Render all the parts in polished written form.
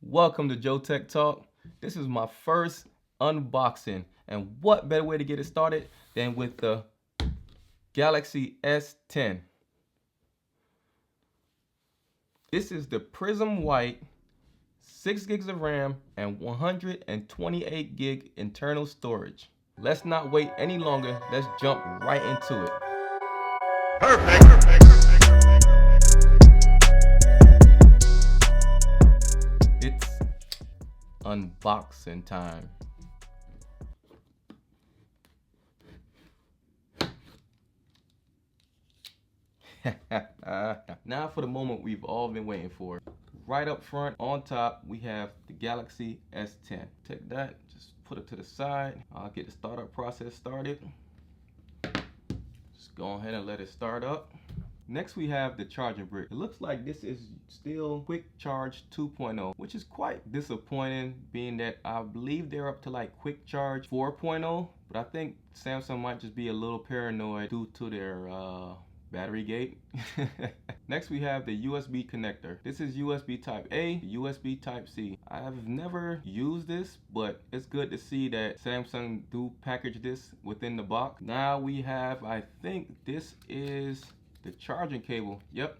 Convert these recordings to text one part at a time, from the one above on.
Welcome to Joe Tech Talk. This is my first unboxing, and what better way to get it started than with the Galaxy S10. This is the Prism White, 6 gigs of RAM and 128 gig internal storage. Let's not wait any longer. Let's jump right into it. It's unboxing time. Now for the moment we've all been waiting for. Right up front on top we have the Galaxy S10. Take that, just put it to the side. I'll get the startup process started. Just go ahead and let it start up. Next we have the charging brick. It looks like this is still Quick Charge 2.0, which is quite disappointing, being that I believe they're up to like Quick Charge 4.0, but I think Samsung might just be a little paranoid due to their battery gate. Next we have the USB connector. This is USB type A, USB type C. I have never used this, but it's good to see that Samsung do package this within the box. Now we have, I think this is the charging cable. Yep,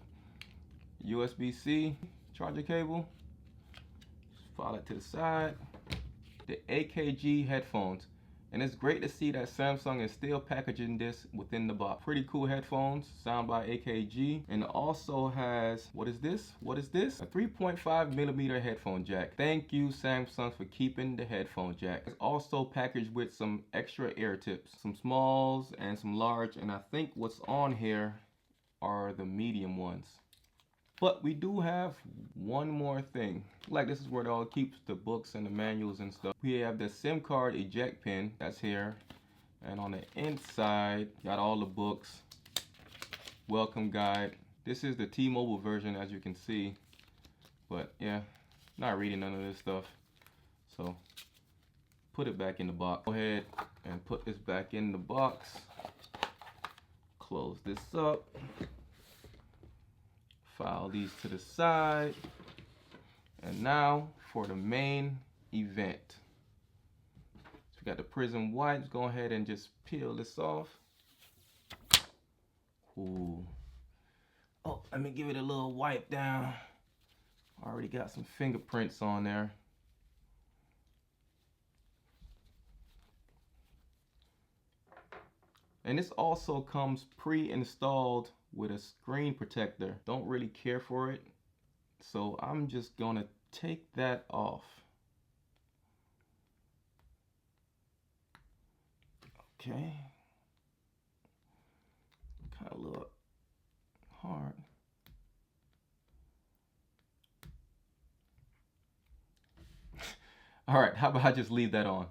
USB-C charging cable. Just file it to the side. The AKG headphones. And it's great to see that Samsung is still packaging this within the box. Pretty cool headphones, sound by AKG. And it also has, what is this? What is this? A 3.5 millimeter headphone jack. Thank you, Samsung, for keeping the headphone jack. It's also packaged with some extra ear tips, some smalls and some large. And I think what's on here are the medium ones. But we do have one more thing. Like, this is where it all keeps the books and the manuals and stuff. We have the SIM card eject pin that's here. And on the inside, got all the books, welcome guide. This is the T-Mobile version, as you can see. But yeah, not reading none of this stuff. So put it back in the box. Go ahead and put this back in the box. Close this up. File these to the side. And now for the main event. So we got the Prism White. Let's go ahead and just peel this off. Ooh. Oh, let me give it a little wipe down. Already got some fingerprints on there. And this also comes pre-installed with a screen protector. Don't really care for it, so I'm just gonna take that off. Okay. Kind of look hard. All right, how about I just leave that on?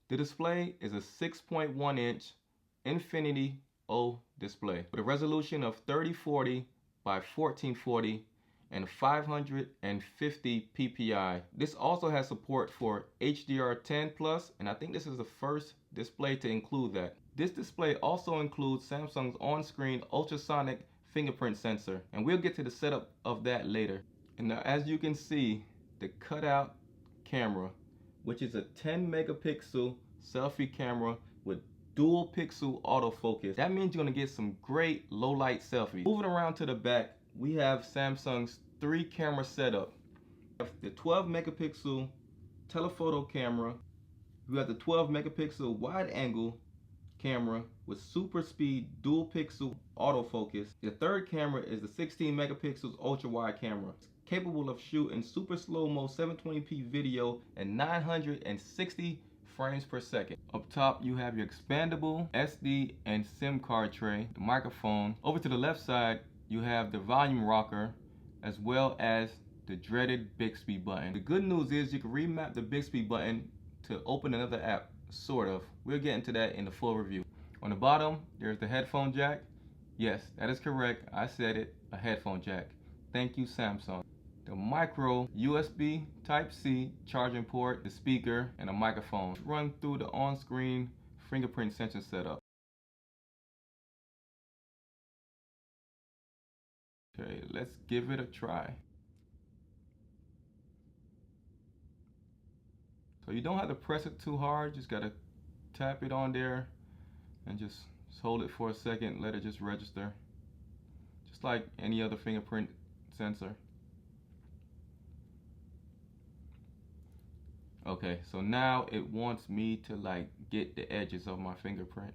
The display is a 6.1 inch Infinity O display with a resolution of 3040 by 1440 and 550 ppi. This also has support for HDR10 plus, and I think this is the first display to include that. This display also includes Samsung's on-screen ultrasonic fingerprint sensor, and we'll get to the setup of that later. And now, as you can see, the cutout camera, which is a 10 megapixel selfie camera with dual pixel autofocus. That means you're gonna get some great low light selfies. Moving around to the back, we have Samsung's 3 camera setup. We have the 12 megapixel telephoto camera. We have the 12 megapixel wide angle camera with super speed dual pixel autofocus. The third camera is the 16 megapixels ultra wide camera, capable of shooting super slow-mo 720p video and 960 frames per second. Up top you have your expandable SD and SIM card tray, the microphone. Over to the left side you have the volume rocker, as well as the dreaded Bixby button. The good news is you can remap the Bixby button to open another app, sort of. We'll get into that in the full review. On the bottom there's the headphone jack. Yes, that is correct, I said it, a headphone jack. Thank you, Samsung. The micro USB Type-C charging port, the speaker, and a microphone. Run through the on-screen fingerprint sensor setup. Okay, let's give it a try. So you don't have to press it too hard, just gotta tap it on there and just hold it for a second, let it just register. Just like any other fingerprint sensor. Okay, so now it wants me to like get the edges of my fingerprint.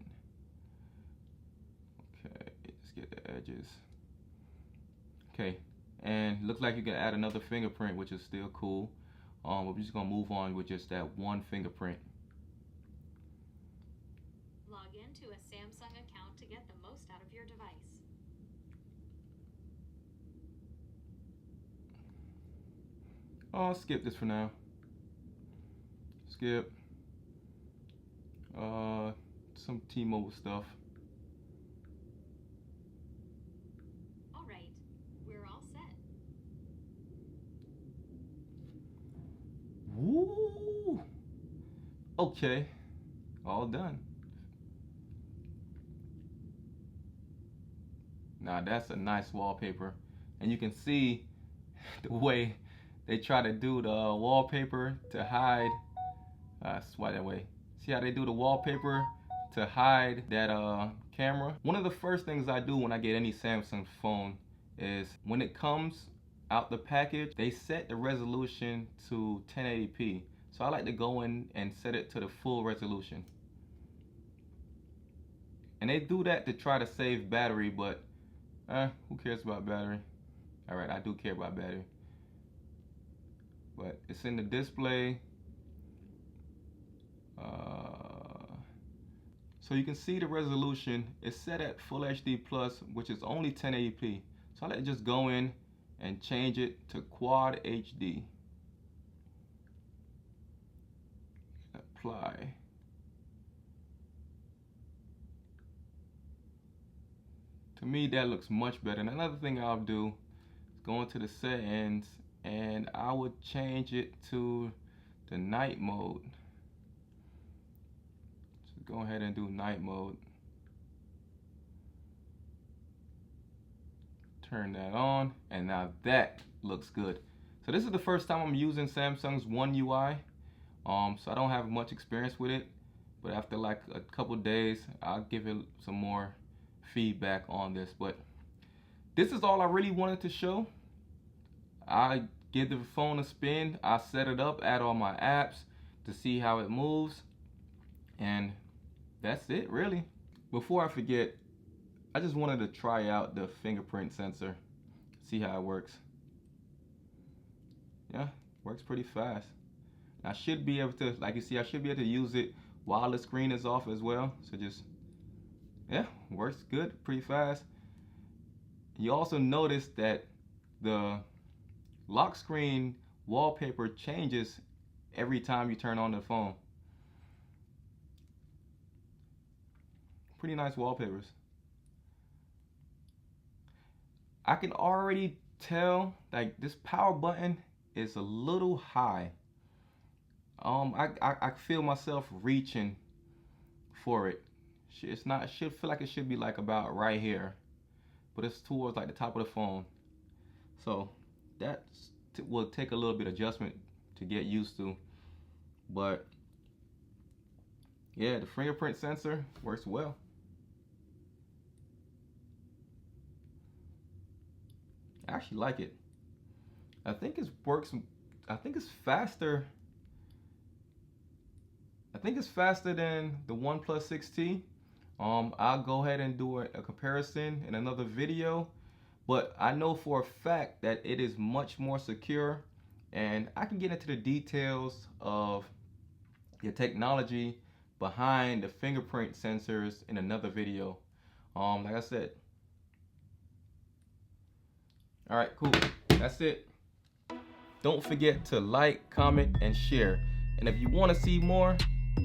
Okay, just get the edges. Okay, and looks like you can add another fingerprint, which is still cool. But we're just gonna move on with just that one fingerprint. Log into a Samsung account to get the most out of your device. I'll skip this for now. Skip. Some T-Mobile stuff. Alright, we're all set. Woo! Okay, all done. Now that's a nice wallpaper, and you can see the way they try to do the wallpaper to hide. Swipe that way. See how they do the wallpaper to hide that camera? One of the first things I do when I get any Samsung phone is when it comes out the package, they set the resolution to 1080p. So I like to go in and set it to the full resolution. And they do that to try to save battery, but who cares about battery? Alright, I do care about battery. But it's in the display. So you can see the resolution is set at Full HD Plus, which is only 1080p. So I like to just go in and change it to Quad HD. Apply. To me, that looks much better. And another thing I'll do is go into the settings and I would change it to the night mode. So go ahead and do night mode. Turn that on, and now that looks good. So this is the first time I'm using Samsung's One UI. So I don't have much experience with it, but after like a couple days, I'll give it some more feedback on this. But this is all I really wanted to show. I give the phone a spin, I set it up, add all my apps to see how it moves, and that's it really. Before I forget, I just wanted to try out the fingerprint sensor, see how it works. Yeah, works pretty fast. I should be able to, like you see, I should be able to use it while the screen is off as well. So just, yeah, works good, pretty fast. You also notice that the lock screen wallpaper changes every time you turn on the phone. Pretty nice wallpapers. I can already tell like this power button is a little high. I feel myself reaching for it. It's not. It should feel like it should be like about right here, but it's towards like the top of the phone. So that will take a little bit of adjustment to get used to. But yeah, the fingerprint sensor works well. I actually like it. I think it works. I think it's faster. I think it's faster than the OnePlus 6T. I'll go ahead and do a comparison in another video, but I know for a fact that it is much more secure, and I can get into the details of the technology behind the fingerprint sensors in another video. Like I said. All right, cool. That's it. Don't forget to like, comment, and share. And if you want to see more,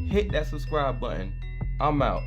hit that subscribe button. I'm out.